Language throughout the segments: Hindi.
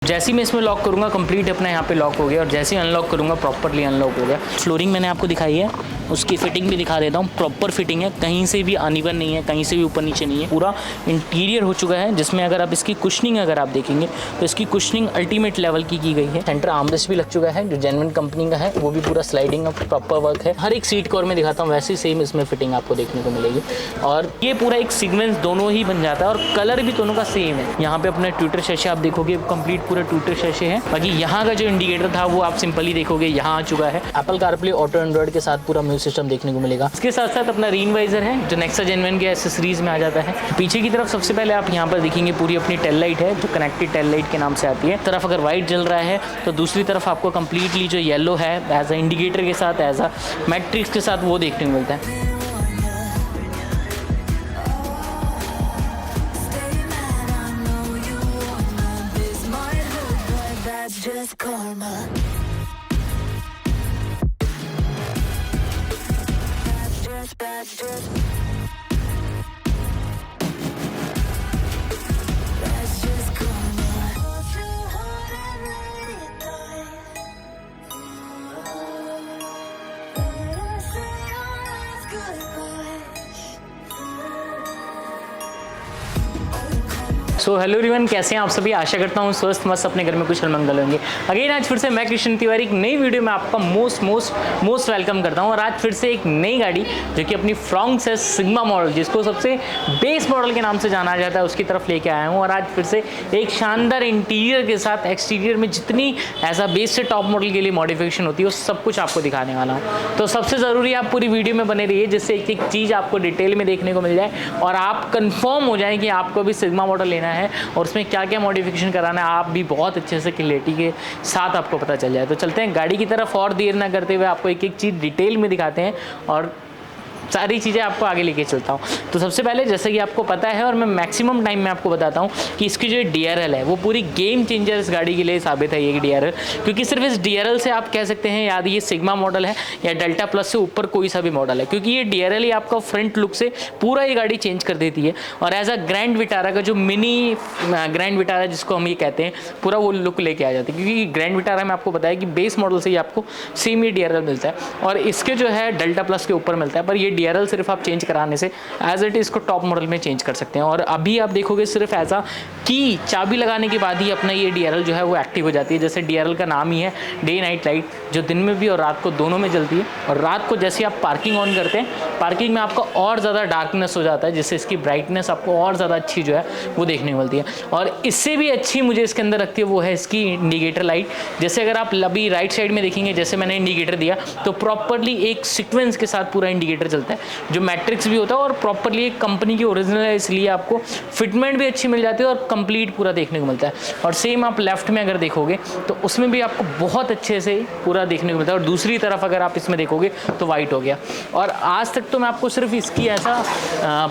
जैसे ही मैं इसमें लॉक करूँगा कंप्लीट अपना यहाँ पे लॉक हो गया, और जैसे ही अनलॉक करूँगा प्रॉपरली अनलॉक हो गया। फ्लोरिंग मैंने आपको दिखाई है, उसकी फिटिंग भी दिखा देता हूँ। प्रॉपर फिटिंग है, कहीं से भी अनइवन नहीं है, कहीं से भी ऊपर नीचे नहीं है। पूरा इंटीरियर हो चुका है, जिसमें अगर आप इसकी कुशनिंग अगर आप देखेंगे तो इसकी कुशनिंग अल्टीमेट लेवल की गई है। सेंटर आर्मरेस्ट भी लग चुका है जो जेन्युइन कंपनी का है, वो भी पूरा स्लाइडिंग का प्रॉपर वर्क है। हर एक सीट कवर में दिखाता हूँ वैसे सेम इसमें फिटिंग आपको देखने को मिलेगी, और ये पूरा एक सीक्वेंस दोनों ही बन जाता है, और कलर भी दोनों का सेम है। यहाँ पे अपना ट्विटर शैशे आप देखोगे कंप्लीट पूरा ट्विटर शैशे है। बाकी यहाँ का जो इंडिकेटर था वो आप सिंपली देखोगे यहाँ आ चुका है। एप्पल कारप्ले ऑटो एंड्रॉइड के साथ पूरा म्यूजिक सिस्टम देखने को मिलेगा। इसके साथ साथ अपना रेन वाइजर है जो नेक्सा जेन के एसेसरीज में आ जाता है। पीछे की तरफ सबसे पहले आप यहाँ पर देखेंगे पूरी अपनी टेल लाइट है जो कनेक्टेड टेल लाइट के नाम से आती है। तरफ अगर व्हाइट जल रहा है तो दूसरी तरफ आपको कंप्लीटली जो येलो है एज अ इंडिकेटर के साथ, एज अ मैट्रिक्स के साथ वो देखने को मिलता है। Just karma. That's just karma. Hold you hard and let it die. Let us say our last goodbye. So hello everyone, कैसे हैं आप सभी। आशा करता हूँ स्वस्थ मस्त अपने घर में कुशल मंगल होंगे। अगेन आज फिर से मैं कृष्ण तिवारी एक नई वीडियो में आपका मोस्ट वेलकम करता हूँ। और आज फिर से एक नई गाड़ी जो कि अपनी फ्रॉन्क्स है सिग्मा मॉडल, जिसको सबसे बेस मॉडल के नाम से जाना जाता है, उसकी तरफ लेके आया हूँ। और आज फिर से एक शानदार इंटीरियर के साथ एक्सटीरियर में जितनी ऐसा बेस से टॉप मॉडल के लिए मॉडिफिकेशन होती है वो सब कुछ आपको दिखाने वाला हूँ। तो सबसे ज़रूरी आप पूरी वीडियो में बने रहिए, जिससे एक एक चीज़ आपको डिटेल में देखने को मिल जाए और आप कन्फर्म हो जाए कि आपको भी सिग्मा मॉडल लेना है और उसमें क्या क्या मॉडिफिकेशन कराना है, आप भी बहुत अच्छे से क्लियरिटी के साथ आपको पता चल जाए। तो चलते हैं गाड़ी की तरफ, और देर ना करते हुए आपको एक एक चीज़ डिटेल में दिखाते हैं और सारी चीज़ें आपको आगे लेके चलता हूँ। तो सबसे पहले जैसे कि आपको पता है और मैं मैक्सिमम टाइम में आपको बताता हूँ कि इसकी जो DRL है वो पूरी गेम चेंजर इस गाड़ी के लिए साबित है ये DRL, क्योंकि सिर्फ इस DRL से आप कह सकते हैं यार ये सिग्मा मॉडल है या डेल्टा प्लस से ऊपर कोई सा भी मॉडल है, क्योंकि ये DRL ही आपका फ्रंट लुक से पूरा ये गाड़ी चेंज कर देती है। और एज अ ग्रैंड विटारा का जो मिनी ग्रैंड विटारा जिसको हम ये कहते हैं, पूरा वो लुक लेके आ जाती है, क्योंकि ग्रैंड विटारा में आपको बताया कि बेस मॉडल से ही आपको सेम ये DRL मिलता है और इसके जो है डेल्टा प्लस के ऊपर मिलता है। पर ये DRL सिर्फ आप चेंज कराने से एज इट इसको टॉप मॉडल में चेंज कर सकते हैं। और अभी आप देखोगे सिर्फ ऐसा कि चाबी लगाने के बाद ही अपना ये DRL जो है वो एक्टिव हो जाती है। जैसे DRL का नाम ही है डे नाइट लाइट, जो दिन में भी और रात को दोनों में जलती है। और रात को जैसे आप पार्किंग ऑन करते हैं, पार्किंग में आपका और ज़्यादा डार्कनेस हो जाता है, जिससे इसकी ब्राइटनेस आपको और ज़्यादा अच्छी जो है वो देखने को मिलती है। और इससे भी अच्छी मुझे इसके अंदर लगती है वो है इसकी इंडिकेटर लाइट। जैसे अगर आप अभी राइट साइड में देखेंगे, जैसे मैंने इंडिकेटर दिया तो प्रॉपरली एक सीक्वेंस के साथ पूरा इंडिकेटर चलता है, जो मैट्रिक्स भी होता है और प्रॉपरली एक कंपनी की ओरिजिनल है, इसलिए आपको फिटमेंट भी अच्छी मिल जाती है और कंप्लीट पूरा देखने को मिलता है। और सेम आप लेफ्ट में अगर देखोगे तो उसमें भी आपको बहुत अच्छे से पूरा देखने को मिलता है। और दूसरी तरफ अगर आप इसमें देखोगे तो वाइट हो गया। और आज तक तो मैं आपको सिर्फ इसकी ऐसा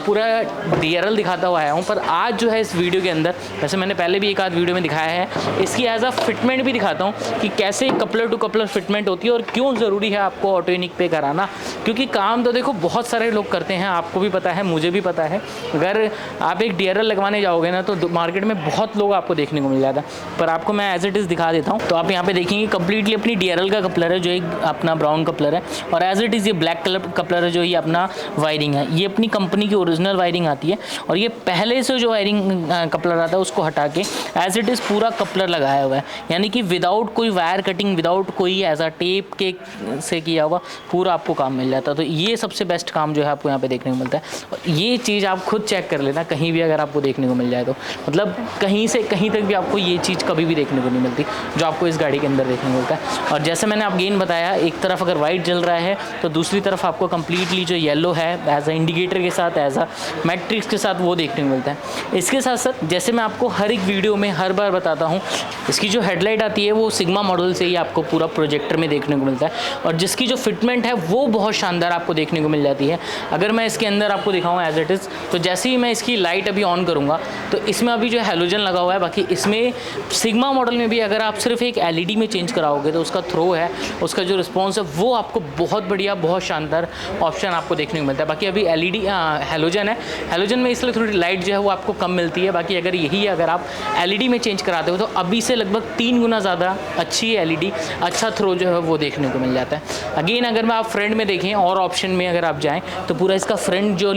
पूरा DRL दिखाता हुआ आया हूँ, पर आज जो है इस वीडियो के अंदर, वैसे मैंने पहले भी एक आध वीडियो में दिखाया है, इसकी एज अ फिटमेंट भी दिखाता हूँ कि कैसे कपलर टू कपलर फिटमेंट होती है और क्यों ज़रूरी है आपको ऑटोनिक पे कराना। क्योंकि काम तो देखो बहुत सारे लोग करते हैं, आपको भी पता है, मुझे भी पता है। अगर आप एक DRL लगवाने जाओगे ना तो मार्केट में बहुत लोग आपको देखने को मिल जाता है, पर आपको मैं एज इट इज़ दिखा देता हूँ। तो आप यहाँ पे देखेंगे कंप्लीटली अपनी DRL का कपलर है जो एक अपना ब्राउन कपलर है, और एज इट इज़ ये ब्लैक कलर कपलर है जो ये अपना वायरिंग है। ये अपनी कंपनी की ओरिजिनल वायरिंग आती है, और ये पहले से जो वायरिंग कपलर आता है उसको हटा के एज इट इज़ पूरा कपलर लगाया हुआ है, यानी कि विदाउट कोई वायर कटिंग, विदाउट कोई ऐसा टेप के से किया हुआ पूरा आपको काम मिल जाता है। तो ये सबसे बेस्ट काम जो है आपको यहाँ पे देखने को मिलता है। और ये चीज़ आप खुद चेक कर लेना, कहीं भी अगर आपको देखने को मिल जाए तो, मतलब कहीं से कहीं तक भी आपको ये चीज़ कभी भी देखने को नहीं मिलती जो आपको इस गाड़ी के अंदर देखने को मिलता है। और जैसे मैंने अगेन बताया, एक तरफ अगर वाइट जल रहा है तो दूसरी तरफ आपको कंप्लीटली जो येलो है एज अ इंडिकेटर के साथ, एज अ मैट्रिक्स के साथ वो देखने को मिलता है। इसके साथ साथ जैसे मैं आपको हर एक वीडियो में हर बार बताता हूँ, इसकी जो हेडलाइट आती है वो सिग्मा मॉडल से ही आपको पूरा प्रोजेक्टर में देखने को मिलता है, और जिसकी जो फिटमेंट है वो बहुत शानदार आपको देखने को मिल मिल जाती है। अगर मैं इसके अंदर आपको दिखाऊँ एज इट इज़, तो जैसे ही मैं इसकी लाइट अभी ऑन करूँगा तो इसमें अभी जो हैलोजन लगा हुआ है। बाकी इसमें सिग्मा मॉडल में भी अगर आप सिर्फ एक LED में चेंज कराओगे तो उसका थ्रो है, उसका जो रिस्पॉन्स है वो आपको बहुत बढ़िया, बहुत शानदार ऑप्शन आपको देखने को मिलता है। बाकी अभी LED हैलोजन है, हैलोजन में इसलिए थोड़ी लाइट जो है वो आपको कम मिलती है। बाकी अगर यही अगर आप LED में चेंज कराते हो तो अभी से लगभग 3 गुना ज़्यादा अच्छी LED, अच्छा थ्रो जो है वो देखने को मिल जाता है। अगेन अगर मैं आप फ्रंट में देखें और ऑप्शन में अगर आप जाएँ तो पूरा इसका फ्रंट जो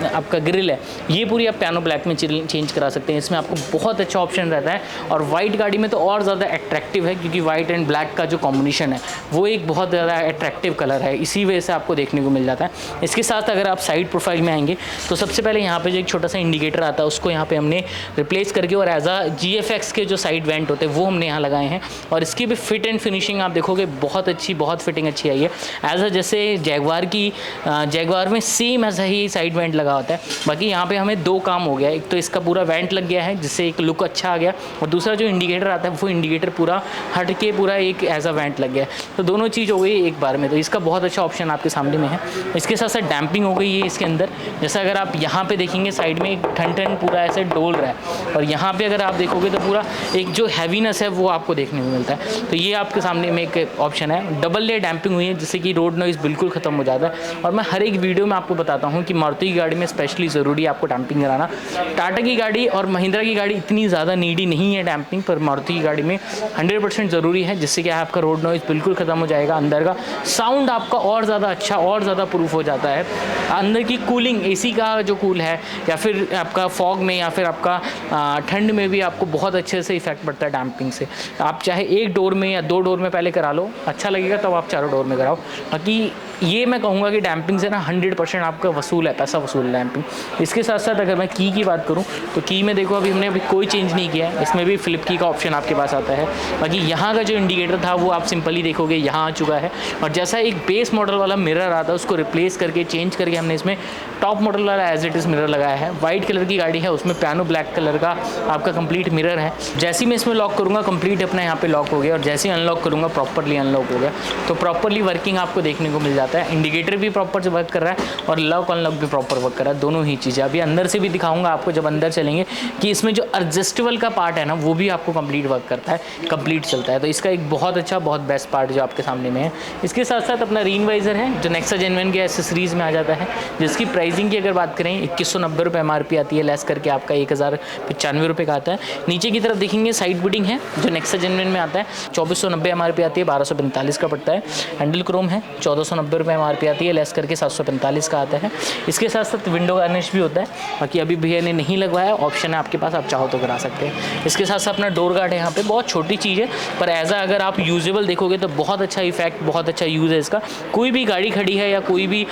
आपका ग्रिल है ये पूरी आप पियानो ब्लैक में चेंज करा सकते हैं। इसमें आपको बहुत अच्छा ऑप्शन रहता है और वाइट गाड़ी में तो और ज़्यादा अट्रैक्टिव है, क्योंकि वाइट एंड ब्लैक का जो कॉम्बिनेशन है वो एक बहुत ज़्यादा अट्रैक्टिव कलर है, इसी वजह से आपको देखने को मिल जाता है। इसके साथ अगर आप साइड प्रोफाइल में आएंगे तो सबसे पहले यहाँ पे जो एक छोटा सा इंडिकेटर आता है उसको यहाँ पे हमने रिप्लेस करके और एज अ GFX के जो साइड वेंट होते हैं वो हमने यहाँ लगाए हैं। और इसकी भी फिट एंड फिनिशिंग आप देखोगे बहुत अच्छी, बहुत फिटिंग अच्छी आई है। एज अ जैसे जैगवार में सेम ऐसा ही साइड वेंट लगा होता है। बाकी यहाँ पे हमें 2 काम हो गया, एक तो इसका पूरा वेंट लग गया है जिससे एक लुक अच्छा आ गया, और दूसरा जो इंडिकेटर आता है वो इंडिकेटर पूरा हट के पूरा एक एज अ वेंट लग गया है। तो दोनों चीज़ हो गई एक बार में, तो इसका बहुत अच्छा ऑप्शन आपके सामने में है। इसके साथ साथ डैम्पिंग हो गई है इसके अंदर। जैसा अगर आप यहाँ पे देखेंगे साइड में एक ठन पूरा ऐसे डोल रहा है, और यहाँ पे अगर आप देखोगे तो पूरा एक जो हैवीनेस है वो आपको देखने को मिलता है। तो ये आपके सामने में एक ऑप्शन है। डबल लेयर डैम्पिंग हुई है जिससे कि रोड नॉइज़ बिल्कुल ख़त्म हो जाता है। और मैं हर एक वीडियो में आपको बताता हूँ कि मारुति की गाड़ी में स्पेशली ज़रूरी है आपको डैम्पिंग कराना। टाटा की गाड़ी और महिंद्रा की गाड़ी इतनी ज़्यादा नीडी नहीं है डैम्पिंग, पर मारुति की गाड़ी में 100% ज़रूरी है, जिससे कि आपका रोड नॉइज़ बिल्कुल ख़त्म हो जाएगा। अंदर का साउंड आपका और ज़्यादा अच्छा, और ज़्यादा प्रूफ हो जाता है। अंदर की कूलिंग, AC का जो कूल है, या फिर आपका फॉग में, या फिर आपका ठंड में भी आपको बहुत अच्छे से इफेक्ट पड़ता है डैम्पिंग से। आप चाहे 1 डोर में या 2 डोर में पहले करा लो, अच्छा लगेगा, तब आप 4 डोर में कराओ। बाकी ये मैं कहूँगा कि डैम्पिंग से ना 100% आपका वसूल है, पैसा वसूल है डैम्पिंग। इसके साथ साथ अगर मैं की बात करूँ तो की में देखो हमने अभी कोई चेंज नहीं किया है। इसमें भी फ्लिप की का ऑप्शन आपके पास आता है। बाकी यहाँ का जो इंडिकेटर था वो आप सिंपली देखोगे यहाँ आ चुका है, और जैसा एक बेस मॉडल वाला मिरर आता है उसको रिप्लेस करके चेंज करके हमने इसमें टॉप मॉडल वाला एज इट इज़ मिरर लगाया है। वाइट कलर की गाड़ी है, उसमें पियानो ब्लैक कलर का आपका कंप्लीट मिरर है। जैसे ही मैं इसमें लॉक करूँगा कंप्लीट अपना यहाँ पे लॉक हो गया, और जैसे ही अनलॉक करूँगा प्रॉपरली अनलॉक हो गया। तो प्रॉपरली वर्किंग आपको देखने को मिल जाता है। इंडिकेटर भी प्रॉपर से वर्क कर रहा है और लॉक अनलॉक भी प्रॉपर वर्क कर रहा है, दोनों ही चीज़ें। अभी अंदर से भी दिखाऊंगा आपको जब अंदर चलेंगे कि इसमें जो एडजस्टेबल का पार्ट है ना वो भी आपको कंप्लीट वर्क करता है, कंप्लीट चलता है। तो इसका एक बहुत अच्छा, बहुत बेस्ट पार्ट जो आपके सामने में है। इसके साथ साथ अपना रेन वाइजर है जो नेक्सा जेन्युइन के एसेसरीज़ में आ जाता है, जिसकी प्राइसिंग की अगर बात करें 2190 रुपये MRP आती है, लेस करके आपका 1095 रुपये का आता है। नीचे की तरफ देखेंगे साइड बिडिंग है जो नेक्सा जेन्युइन में आता है, 2490 MRP आती है, 1245 का पड़ता है। हैंडल क्रोम है, 1490 रुपये MRP आती है, लेस करके 745 का आता है। इसके साथ साथ विंडो गार्निश भी होता है, बाकी अभी भैया ने नहीं लगवाया, ऑप्शन है आपके पास, आप चाहो तो करा सकते हैं। इसके साथ साथ अपना डोर गार्ड है यहाँ पे, बहुत छोटी चीज़ है पर एज अगर आप यूजेबल देखोगे तो बहुत अच्छा इफेक्ट, बहुत अच्छा यूज़ है इसका। कोई भी गाड़ी खड़ी है या कोई भी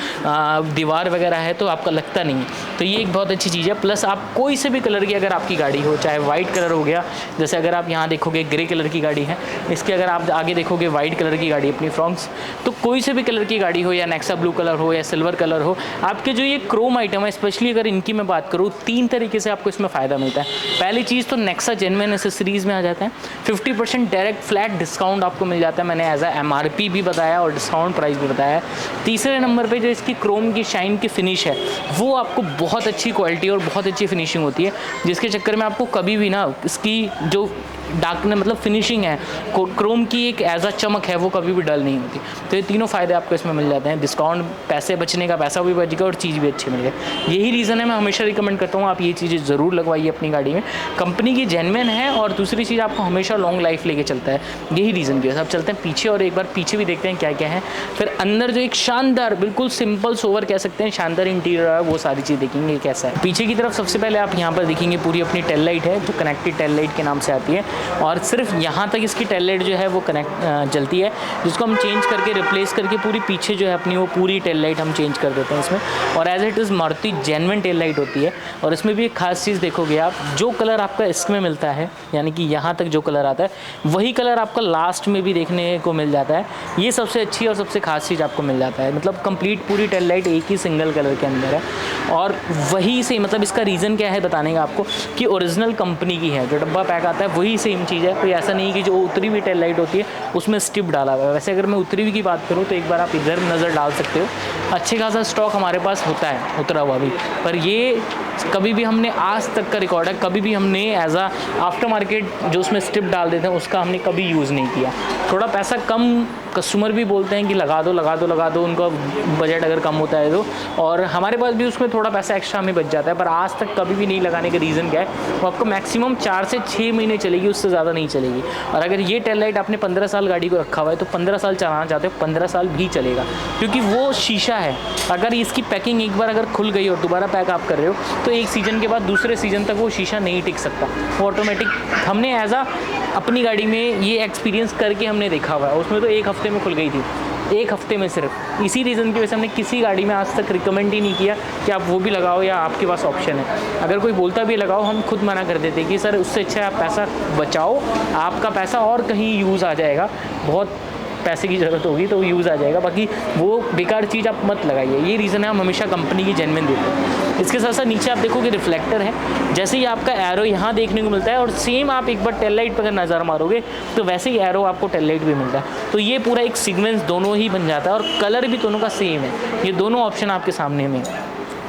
दीवार वगैरह है तो आपका लगता नहीं है, तो ये एक बहुत अच्छी चीज़ है। प्लस आप कोई से भी कलर की अगर आपकी गाड़ी हो, चाहे वाइट कलर हो गया, जैसे अगर आप यहाँ देखोगे ग्रे कलर की गाड़ी है, इसके अगर आप आगे देखोगे वाइट कलर की गाड़ी अपनी फ्रॉन्क्स, तो कोई से भी कलर की गाड़ी हो, या नेक्सा ब्लू कलर हो या सिल्वर कलर हो, आपके जो ये क्रोम आइटम है, स्पेशली अगर इनकी मैं बात करूँ, 3 तरीके से आपको इसमें फ़ायदा मिलता है। पहली चीज़ तो नेक्सा जेन्युइन एसेसरीज़ में आ जाता है, 50% डायरेक्ट फ्लैट डिस्काउंट आपको मिल जाता है। मैंने एज अ MRP भी बताया और डिस्काउंट प्राइस भी बताया है। तीसरे नंबर पे जो इसकी क्रोम की शाइन की फिनिश है वो आपको बहुत अच्छी क्वालिटी और बहुत अच्छी फिनिशिंग होती है, जिसके चक्कर में आपको कभी भी ना इसकी जो डार्कनेस मतलब फिनिशिंग है, क्रोम की एक एज अ चमक है, वो कभी भी डल नहीं होती। तो ये तीनों फ़ायदे आपको इसमें मिल जाते हैं। डिस्काउंट, पैसे बचने का, पैसा भी बचेगा और चीज़ भी अच्छी मिलेगी। यही रीज़न है मैं हमेशा रिकमेंड करता हूँ आप ये चीज़ें ज़रूर लगवाइए अपनी गाड़ी में। कंपनी की जेन्युइन है और दूसरी चीज़ आपको हमेशा लॉन्ग लाइफ लेके चलता है, यही रीज़न की है। अब चलते हैं पीछे और एक बार पीछे भी देखते हैं क्या क्या है, फिर अंदर जो एक शानदार बिल्कुल सिंपल सोवर कह सकते हैं शानदार इंटीरियर है वो सारी चीज़ देखेंगे कैसा है। पीछे की तरफ सबसे पहले आप यहाँ पर देखेंगे पूरी अपनी टेल लाइट है जो कनेक्टेड टेल लाइट के नाम से आती है, और सिर्फ यहाँ तक इसकी टेल लाइट जो है वो कनेक्ट जलती है, जिसको हम चेंज करके रिप्लेस करके पूरी पीछे जो है अपनी वो पूरी टेल लाइट हम चेंज कर देते हैं इसमें। और as it is Maruti genuine tail light होती है। और इसमें भी एक खास चीज़ देखोगे आप, जो कलर आपका इसमें मिलता है यानी कि यहाँ तक जो कलर आता है वही कलर आपका लास्ट में भी देखने को मिल जाता है। ये सबसे अच्छी और सबसे खास चीज़ आपको मिल जाता है, मतलब कंप्लीट पूरी टेल लाइट एक ही सिंगल कलर के अंदर है। और वही से मतलब इसका रीज़न क्या है बताने का आपको कि ओरिजिनल कंपनी की है, जो डब्बा पैक आता है वही सेम चीज़ है, कोई ऐसा नहीं कि जो उतरी हुई टेल लाइट होती है उसमें स्टिप डाला हुआ है। वैसे अगर मैं उतरी हुई की बात करूँ तो एक बार आप इधर नज़र डाल सकते हो, अच्छे खासा स्टॉक हमारे पास होता है उतरा हुआ भी, पर ये कभी भी हमने आज तक का रिकॉर्ड है, कभी भी हमने एज आ आफ्टर मार्केट जो उसमें स्टिप डाल देते हैं उसका हमने कभी यूज़ नहीं किया। थोड़ा पैसा कम कस्टमर भी बोलते हैं कि लगा दो लगा दो लगा दो, उनका बजट अगर कम होता है तो, और हमारे पास भी उसमें थोड़ा पैसा एक्स्ट्रा हमें बच जाता है, पर आज तक कभी भी नहीं लगाने का रीज़न क्या है, वो आपको मैक्सिमम 4 से 6 महीने चलेगी, उससे ज़्यादा नहीं चलेगी। और अगर ये टेल लाइट आपने 15 साल गाड़ी को रखा हुआ है तो 15 साल चलाना चाहते हो 15 साल भी चलेगा, क्योंकि वो शीशा है। अगर इसकी पैकिंग एक बार अगर खुल गई और दोबारा पैक आप कर रहे हो तो एक सीज़न के बाद दूसरे सीज़न तक वो शीशा नहीं टिक सकता, वो ऑटोमेटिक। हमने एज आ अपनी गाड़ी में ये एक्सपीरियंस करके हमने देखा हुआ है, उसमें तो 1 हफ्ते में खुल गई थी, 1 हफ्ते में सिर्फ। इसी रीज़न की वजह से हमने किसी गाड़ी में आज तक रिकमेंड ही नहीं किया कि आप वो भी लगाओ या आपके पास ऑप्शन है। अगर कोई बोलता भी लगाओ, हम खुद मना कर देते कि सर उससे अच्छा आप पैसा बचाओ, आपका पैसा और कहीं यूज़ आ जाएगा, बहुत पैसे की ज़रूरत होगी तो यूज़ आ जाएगा, बाकी वो बेकार चीज़ आप मत लगाइए। ये रीज़न है हम हमेशा कंपनी की जेन्युइन देते हैं। इसके साथ साथ नीचे आप देखोगे रिफ्लेक्टर है, जैसे ही आपका एरो यहाँ देखने को मिलता है और सेम आप एक बार टेल लाइट पर अगर नज़र मारोगे तो वैसे ही एरो आपको टेल लाइट भी मिलता है। तो ये पूरा एक सीक्वेंस दोनों ही बन जाता है और कलर भी दोनों का सेम है, ये दोनों ऑप्शन आपके सामने में है।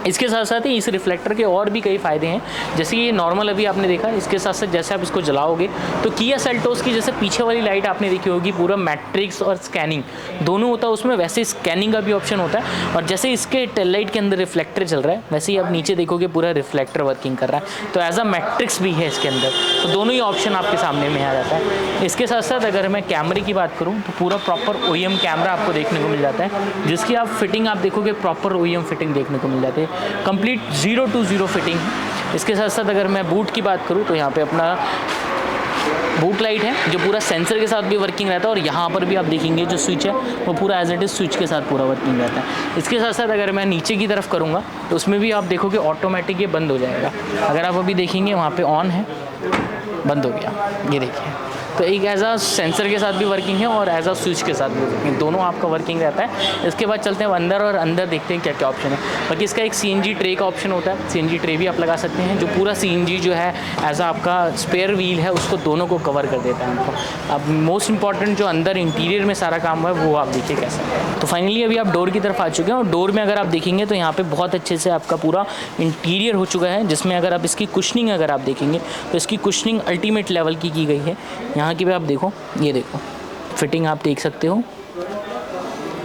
इसके साथ साथ ही इस रिफ्लेक्टर के और भी कई फ़ायदे हैं, जैसे ये नॉर्मल अभी आपने देखा, इसके साथ साथ जैसे आप इसको जलाओगे तो किया सेल्टोस की जैसे पीछे वाली लाइट आपने देखी होगी, पूरा मैट्रिक्स और स्कैनिंग दोनों होता है उसमें, वैसे स्कैनिंग का भी ऑप्शन होता है। और जैसे इसके टेल लाइट के अंदर रिफ्लेक्टर चल रहा है, वैसे ही आप नीचे देखोगे पूरा रिफ्लेक्टर वर्किंग कर रहा है, तो एज अ मैट्रिक्स भी है इसके अंदर। तो दोनों ही ऑप्शन आपके सामने में आ जाता है। इसके साथ साथ अगर मैं कैमरे की बात करूँ तो पूरा प्रॉपर OEM कैमरा आपको देखने को मिल जाता है, जिसकी आप फिटिंग आप देखोगे प्रॉपर OEM फिटिंग देखने को मिल जाती है, कंप्लीट 0 to 0 फिटिंग। इसके साथ साथ अगर मैं बूट की बात करूँ तो यहाँ पे अपना बूट लाइट है जो पूरा सेंसर के साथ भी वर्किंग रहता है, और यहाँ पर भी आप देखेंगे जो स्विच है वो पूरा एज इट इज़ स्विच के साथ पूरा वर्किंग रहता है। इसके साथ साथ अगर मैं नीचे की तरफ करूँगा तो उसमें भी आप देखोगे ऑटोमेटिक ये बंद हो जाएगा। अगर आप अभी देखेंगे वहाँ पे ऑन है, बंद हो गया, ये देखिए। तो एक एज आ सेंसर के साथ भी वर्किंग है और एज आ स्विच के साथ भी वर्किंग, दोनों आपका वर्किंग रहता है। इसके बाद चलते हैं अंदर, और अंदर देखते हैं क्या क्या ऑप्शन है। बाकी इसका एक CNG ट्रे का ऑप्शन होता है, CNG ट्रे भी आप लगा सकते हैं, जो पूरा CNG जो है एज आ आपका स्पेयर व्हील है उसको दोनों को कवर कर देता है हमको। अब मोस्ट इंपॉर्टेंट जो अंदर इंटीरियर में सारा काम है वो आप देखिए कैसा है। तो फाइनली अभी आप डोर की तरफ आ चुके हैं, और डोर में अगर आप देखेंगे तो यहाँ पे बहुत अच्छे से आपका पूरा इंटीरियर हो चुका है, जिसमें अगर आप इसकी कुशनिंग अगर आप देखेंगे तो इसकी कुशनिंग अल्टीमेट लेवल की गई है। यहाँ की भी आप देखो, ये देखो फिटिंग आप देख सकते हो,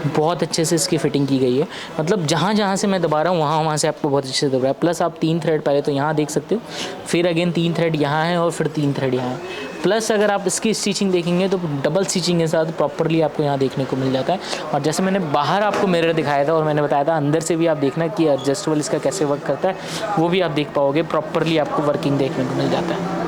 बहुत अच्छे से इसकी फिटिंग की गई है। मतलब जहाँ जहाँ से मैं दबा रहा हूँ वहाँ से आपको बहुत अच्छे से दब रहा है। प्लस आप 3 थ्रेड पहले तो यहाँ देख सकते हो, फिर अगेन 3 थ्रेड यहाँ है और फिर 3 थ्रेड यहाँ है। प्लस अगर आप इसकी स्टिचिंग देखेंगे तो डबल स्टिचिंग के साथ प्रॉपरली आपको यहाँ देखने को मिल जाता है। और जैसे मैंने बाहर आपको मिरर दिखाया था और मैंने बताया था अंदर से भी आप देखना कि एडजस्टेबल इसका कैसे वर्क करता है, वो भी आप देख पाओगे, प्रॉपरली आपको वर्किंग देखने को मिल जाता है।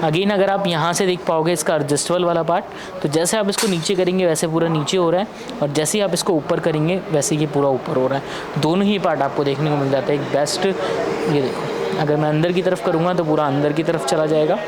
अगेन अगर आप यहाँ से देख पाओगे इसका एडजस्टेबल वाला पार्ट, तो जैसे आप इसको नीचे करेंगे वैसे पूरा नीचे हो रहा है, और जैसे ही आप इसको ऊपर करेंगे वैसे ये पूरा ऊपर हो रहा है। दोनों ही पार्ट आपको देखने को मिल जाता है एक बेस्ट। ये देखो, अगर मैं अंदर की तरफ करूँगा तो पूरा अंदर की तरफ चला जाएगा,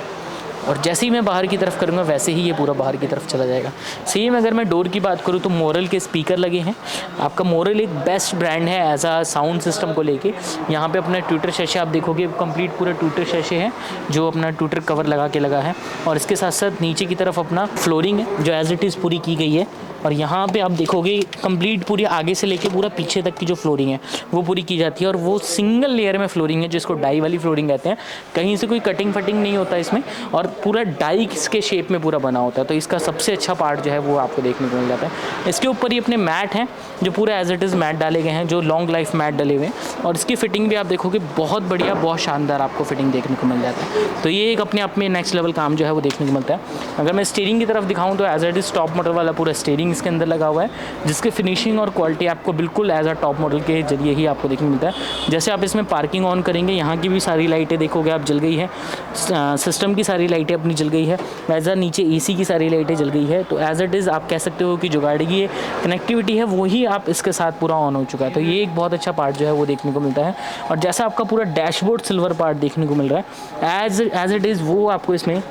और जैसे ही मैं बाहर की तरफ करूँगा वैसे ही ये पूरा बाहर की तरफ चला जाएगा। सेम अगर मैं डोर की बात करूँ तो मोरल के स्पीकर लगे हैं। आपका मोरल एक बेस्ट ब्रांड है एज आ साउंड सिस्टम को लेके। यहाँ पे अपना ट्विटर शैशे आप देखोगे, कंप्लीट पूरा ट्विटर शैशे है जो अपना ट्विटर कवर लगा के लगा है, और इसके साथ साथ नीचे की तरफ अपना फ्लोरिंग है जो एज इट इज़ पूरी की गई है। और यहाँ पे आप देखोगे कंप्लीट पूरी आगे से लेके पूरा पीछे तक की जो फ्लोरिंग है वो पूरी की जाती है, और वो सिंगल लेयर में फ्लोरिंग है जिसको डाई वाली फ्लोरिंग कहते हैं। कहीं से कोई कटिंग फटिंग नहीं होता इसमें, और पूरा डाई के शेप में पूरा बना होता है। तो इसका सबसे अच्छा पार्ट जो है वो आपको देखने को मिल जाता है। इसके ऊपर ये अपने मैट हैं जो पूरा एज इट इज़ मैट डाले गए हैं, जो लॉन्ग लाइफ मैट डले हुए हैं, और इसकी फिटिंग भी आप देखोगे बहुत बढ़िया, बहुत शानदार आपको फिटिंग देखने को मिल जाता है। तो ये एक अपने आप में नेक्स्ट लेवल काम जो है वो देखने को मिलता है। अगर मैं स्टीयरिंग की तरफ दिखाऊँ तो as it is top model वाला पूरा स्टीयरिंग इसके अंदर लगा हुआ है, जिसकी फिनिशिंग और क्वालिटी आपको बिल्कुल एज अ टॉप मॉडल के जरिए ही आपको देखने को मिलता है। जैसे आप इसमें पार्किंग ऑन करेंगे, यहाँ की भी सारी लाइटें देखोगे आप जल गई है, सिस्टम की सारी लाइटें अपनी जल गई है, एज अ नीचे AC की सारी लाइटें जल गई है। तो एज इट इज़ आप कह सकते हो कि जो गाड़ी की कनेक्टिविटी है वही आप इसके साथ पूरा ऑन हो चुका है। तो ये एक बहुत अच्छा पार्ट जो है वो देखने को मिलता है। और जैसा आपका पूरा डैशबोर्ड सिल्वर पार्ट देखने को मिल रहा है एज इट इज़, वो आपको इसमें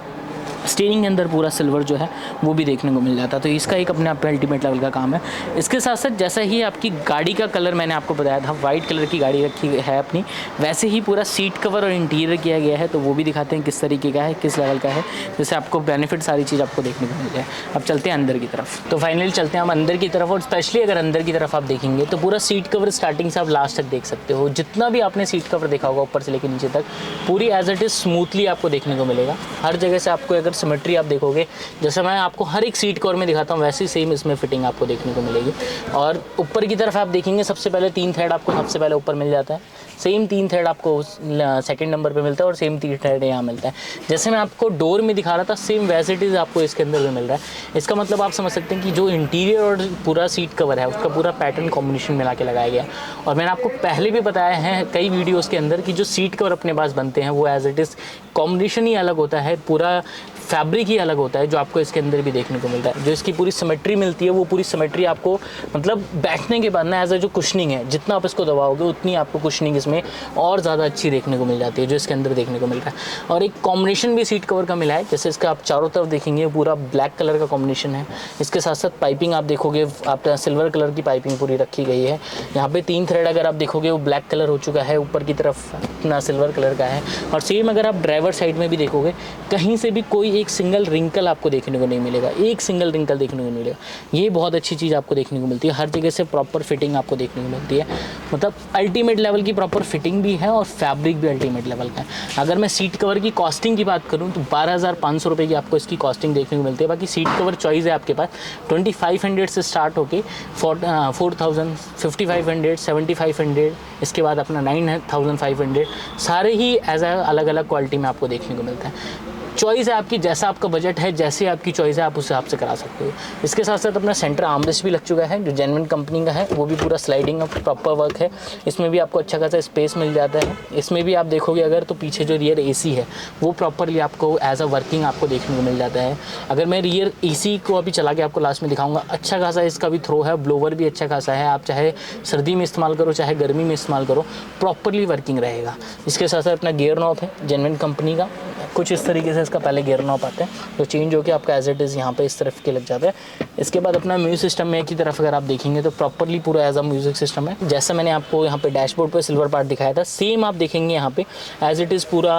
स्टीयरिंग के अंदर पूरा सिल्वर जो है वो भी देखने को मिल जाता है। तो इसका एक अपने आप पे अल्टीमेट लेवल का काम है। इसके साथ साथ जैसा ही आपकी गाड़ी का कलर मैंने आपको बताया था, वाइट कलर की गाड़ी रखी है अपनी, वैसे ही पूरा सीट कवर और इंटीरियर किया गया है। तो वो भी दिखाते हैं किस तरीके का है, किस लेवल का है, जिससे आपको बेनिफिट सारी चीज़ आपको देखने को मिल जाए। अब चलते हैं अंदर की तरफ। तो फाइनली चलते हैं हम अंदर की तरफ, और स्पेशली अगर अंदर की तरफ आप देखेंगे तो पूरा सीट कवर स्टार्टिंग से आप लास्ट तक देख सकते हो। जितना भी आपने सीट कवर देखा होगा ऊपर से लेकर नीचे तक, पूरी एज इट इज़ स्मूथली आपको देखने को मिलेगा। हर जगह से आपको अगर सिमेट्री आप देखोगे, जैसे मैं आपको हर एक सीट कवर में दिखाता हूँ, वैसे ही सेम इसमें फिटिंग आपको देखने को मिलेगी। और ऊपर की तरफ आप देखेंगे सबसे पहले 3 थ्रेड आपको सबसे पहले ऊपर मिल जाता है। सेम 3 थ्रेड आपको सेकंड नंबर पे मिलता है, और सेम 3 थ्रेड यहाँ मिलता है। जैसे मैं आपको डोर में दिखा रहा था, सेम वैसे इट इज़ आपको इसके अंदर भी मिल रहा है। इसका मतलब आप समझ सकते हैं कि जो इंटीरियर और पूरा सीट कवर है उसका पूरा पैटर्न कॉम्बिनेशन मिला के लगाया गया है। और मैंने आपको पहले भी बताया है कई वीडियोज़ के अंदर कि जो सीट कवर अपने पास बनते हैं वो एज इट इज़ कॉम्बिनेशन ही अलग होता है, पूरा फैब्रिक ही अलग होता है, जो आपको इसके अंदर भी देखने को मिलता है। जो इसकी पूरी सिमेट्री मिलती है, वो पूरी सिमेट्री आपको मतलब बैठने के बाद ना एज ए जो कुशनिंग है, जितना आप इसको दबाओगे उतनी आपको कुशनिंग इसमें और ज़्यादा अच्छी देखने को मिल जाती है, जो इसके अंदर देखने को मिल रहा है। और एक कॉम्बिनेशन भी सीट कवर का मिला है, जैसे इसका आप चारों तरफ देखेंगे पूरा ब्लैक कलर का कॉम्बिनेशन है। इसके साथ साथ पाइपिंग आप देखोगे, आप सिल्वर कलर की पाइपिंग पूरी रखी गई है। यहाँ पे 3 थ्रेड अगर आप देखोगे वो ब्लैक कलर हो चुका है, ऊपर की तरफ अपना सिल्वर कलर का है। और सेम अगर आप ड्राइवर साइड में भी देखोगे, कहीं से भी कोई एक सिंगल रिंकल आपको देखने को नहीं मिलेगा, एक सिंगल रिंकल देखने को नहीं मिलेगा। ये बहुत अच्छी चीज़ आपको देखने को मिलती है। हर जगह से प्रॉपर फिटिंग आपको देखने को मिलती है, मतलब अल्टीमेट लेवल की प्रॉपर फिटिंग भी है और फैब्रिक भी अल्टीमेट लेवल का है। अगर मैं सीट कवर की कॉस्टिंग की बात करूँ तो 12,500 रुपये की आपको इसकी कॉस्टिंग देखने को मिलती है। बाकी सीट कवर चॉइस है आपके पास 2500 से स्टार्ट होके 4000, 5500, 7500, इसके बाद अपना 9500, सारे ही एज अ अलग अलग क्वालिटी में आपको देखने को मिलता है। चॉइस है आपकी, जैसा आपका बजट है, जैसे आपकी चॉइस है, आप उस हिसाब से करा सकते हो। इसके साथ साथ अपना सेंटर आर्मरेस्ट भी लग चुका है, जो जेन्युइन कंपनी का है, वो भी पूरा स्लाइडिंग ऑफ प्रॉपर वर्क है। इसमें भी आपको अच्छा खासा स्पेस मिल जाता है। इसमें भी आप देखोगे अगर तो पीछे जो रियर एसी है वो प्रॉपरली आपको एज अ वर्किंग आपको देखने को मिल जाता है। अगर मैं रियर एसी को अभी चला के आपको लास्ट में दिखाऊंगा, अच्छा खासा इसका भी थ्रो है, ब्लोवर भी अच्छा खासा है। आप चाहे सर्दी में इस्तेमाल करो चाहे गर्मी में इस्तेमाल करो, प्रॉपरली वर्किंग रहेगा। इसके साथ साथ अपना गियर नॉब है जेन्युइन कंपनी का, कुछ इस तरीके से इसका पहले गियर नॉब आता है, जो चेंज होकर आपका एज इट इज़ यहाँ पे इस तरफ के लग जाता है। इसके बाद अपना म्यूजिक सिस्टम में की तरफ अगर आप देखेंगे तो प्रॉपरली पूरा एज अ म्यूजिक सिस्टम है। जैसा मैंने आपको यहाँ पे डैशबोर्ड पे सिल्वर पार्ट दिखाया था, सेम आप देखेंगे यहाँ पे एज इट इज़ पूरा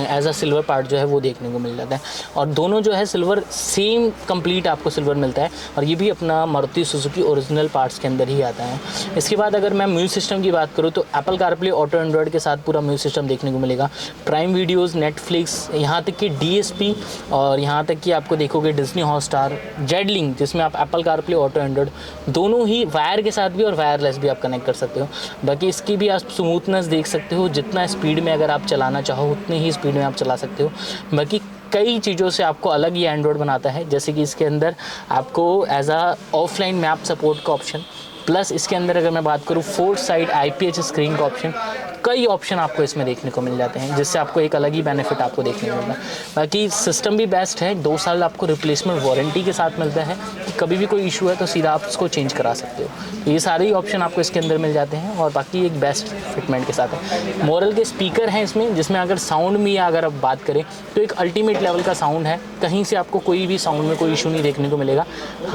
एज अ सिल्वर पार्ट जो है वो देखने को मिल जाता है। और दोनों जो है सिल्वर सेम कंप्लीट आपको सिल्वर मिलता है, और ये भी अपना मारुति सुजुकी ओरिजिनल पार्ट्स के अंदर ही आता है। इसके बाद अगर मैं म्यूजिक सिस्टम की बात करूँ तो एप्पल कारप्ले ऑटो एंड्रॉयड के साथ पूरा म्यूजिक सिस्टम देखने को मिलेगा। प्राइम वीडियोज़, नेटफ्लिक्स, यहाँ तक कि DSP, और यहाँ तक कि आपको देखोगे डिज्नी हॉटस्टार, जेड लिंक, जिसमें आप एप्पल कारप्ले ऑटो एंड्रॉयड दोनों ही वायर के साथ भी और वायरलेस भी आप कनेक्ट कर सकते हो। बाकी इसकी भी आप स्मूथनेस देख सकते हो, जितना स्पीड में अगर आप चलाना चाहो उतनी ही स्पीड में आप चला सकते हो। बाकी कई चीज़ों से आपको अलग ये एंड्रॉयड बनाता है, जैसे कि इसके अंदर आपको as a offline map support का ऑप्शन, प्लस इसके अंदर अगर मैं बात करूँ 4 साइड IPS स्क्रीन का ऑप्शन, कई ऑप्शन आपको इसमें देखने को मिल जाते हैं, जिससे आपको एक अलग ही बेनिफिट आपको देखने को मिलता है। बाकी सिस्टम भी बेस्ट है, 2 साल आपको रिप्लेसमेंट वारंटी के साथ मिलता है, कि कभी भी कोई इशू है तो सीधा आप उसको चेंज करा सकते हो। तो ये सारे ही ऑप्शन आपको इसके अंदर मिल जाते हैं, और बाकी एक बेस्ट फिटमेंट के साथ है। मोरल के स्पीकर हैं इसमें, जिसमें अगर साउंड में अगर आप बात करें तो एक अल्टीमेट लेवल का साउंड है, कहीं से आपको कोई भी साउंड में कोई इशू नहीं देखने को मिलेगा।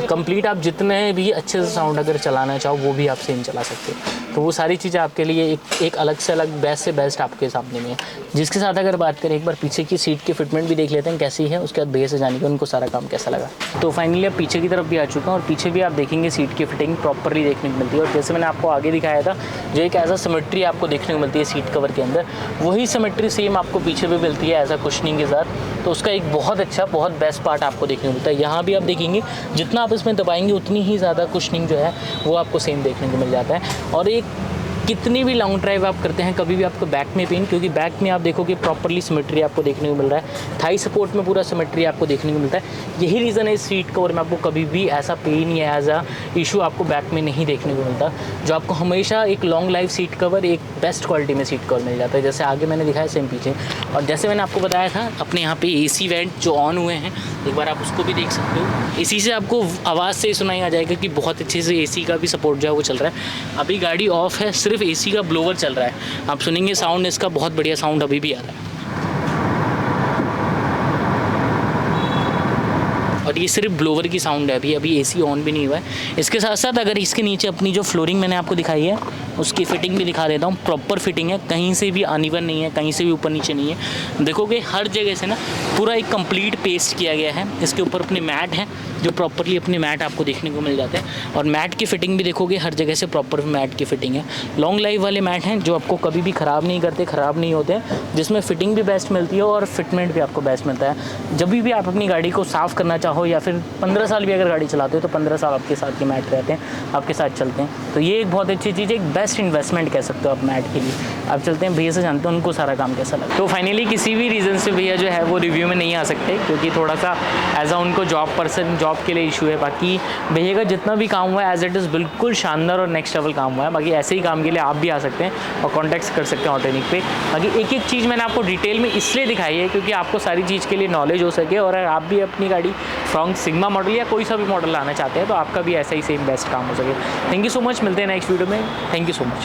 कंप्लीट आप जितने भी अच्छे से साउंड अगर चलाना चाहो वो भी आप सेम चला सकते हो। तो वो सारी चीज़ें आपके लिए एक अलग से अलग बेस्ट से बेस्ट आपके सामने में है। जिसके साथ अगर बात करें, एक बार पीछे की सीट की फिटमेंट भी देख लेते हैं कैसी है, उसके बाद भैया से जानेंगे उनको सारा काम कैसा लगा। तो फाइनली अब पीछे की तरफ भी आ चुका हूँ, और पीछे भी आप देखेंगे सीट की फिटिंग प्रॉपरली देखने को मिलती है। और जैसे मैंने आपको आगे दिखाया था, जो एक एज अ सिमेट्री आपको देखने को मिलती है सीट कवर के अंदर, वही सिमेट्री सेम आपको पीछे भी मिलती है एज अ कुशनिंग के साथ। तो उसका एक बहुत अच्छा, बहुत बेस्ट पार्ट आपको देखने को मिलता है। यहाँ भी आप देखेंगे जितना आप इसमें दबाएंगे उतनी ही ज़्यादा कुशनिंग जो है वो आपको सेम देखने को मिल जाता है। और एक कितनी भी लॉन्ग ड्राइव आप करते हैं, कभी भी आपको बैक में पेन, क्योंकि बैक में आप देखोगे प्रॉपरली सिमेट्री आपको देखने को मिल रहा है, थाई सपोर्ट में पूरा सिमेट्री आपको देखने को मिलता है। यही रीज़न है इस सीट कवर में आपको कभी भी ऐसा पेन या एज अ इशू आपको बैक में नहीं देखने को मिलता, जो आपको हमेशा एक लॉन्ग लाइफ सीट कवर, एक बेस्ट क्वालिटी में सीट कवर मिल जाता है। जैसे आगे मैंने दिखाया सेम पीछे, और जैसे मैंने आपको बताया था अपने यहाँ पे AC वेंट जो ऑन हुए हैं, एक बार आप उसको भी देख सकते हो। इसी से आपको आवाज़ से सुनाई आ जाएगा कि बहुत अच्छे से AC का भी सपोर्ट जो है वो चल रहा है। अभी गाड़ी ऑफ है, सिर्फ AC का ब्लोवर चल रहा है, आप सुनेंगे साउंड इसका बहुत बढ़िया साउंड अभी भी आ रहा है। और ये सिर्फ ब्लोवर की साउंड है, अभी एसी ऑन भी नहीं हुआ है। इसके साथ साथ अगर इसके नीचे अपनी जो फ्लोरिंग मैंने आपको दिखाई है उसकी फिटिंग भी दिखा देता हूँ। प्रॉपर फिटिंग है, कहीं से भी अनइवन नहीं है, कहीं से भी ऊपर नीचे नहीं है। देखोगे हर जगह से ना पूरा एक कंप्लीट पेस्ट किया गया है। इसके ऊपर अपने मैट हैं जो प्रॉपरली अपने मैट आपको देखने को मिल जाते हैं, और मैट की फिटिंग भी देखोगे हर जगह से प्रॉपर मैट की फिटिंग है। लॉन्ग लाइफ वाले मैट हैं जो आपको कभी भी ख़राब नहीं करते, ख़राब नहीं होते, जिसमें फिटिंग भी बेस्ट मिलती है और फिटमेंट भी आपको बेस्ट मिलता है। जब भी आप अपनी गाड़ी को साफ़ करना चाहो या फिर 15 साल भी अगर गाड़ी चलाते हो तो 15 साल आपके साथ के मैट रहते हैं, आपके साथ चलते हैं। तो ये एक बहुत अच्छी चीज़ है, एक बेस्ट इन्वेस्टमेंट कह सकते हो आप मैट के लिए। आप चलते हैं भैया से जानते हैं उनको सारा काम कैसा लगा। तो फाइनली किसी भी रीज़न से भैया जो है वो रिव्यू में नहीं आ सकते, क्योंकि थोड़ा सा एज अ उनको जॉब पर्सन जॉब के लिए इशू है। बाकी भैया का जितना भी काम हुआ है एज इट इज़ बिल्कुल शानदार और नेक्स्ट लेवल काम हुआ है। बाकी ऐसे ही काम के लिए आप भी आ सकते हैं और कॉन्टैक्ट कर सकते हैं ऑटोनिक पे। बाकी एक एक चीज़ मैंने आपको डिटेल में इसलिए दिखाई है क्योंकि आपको सारी चीज़ के लिए नॉलेज हो सके, और अगर आप भी अपनी गाड़ी फ्रॉन्क सिग्मा मॉडल या कोई सा भी मॉडल लाना चाहते हैं तो आपका भी ऐसा ही सेम बेस्ट काम हो सके। थैंक यू सो मच, मिलते हैं नेक्स्ट वीडियो में। Thank you so much.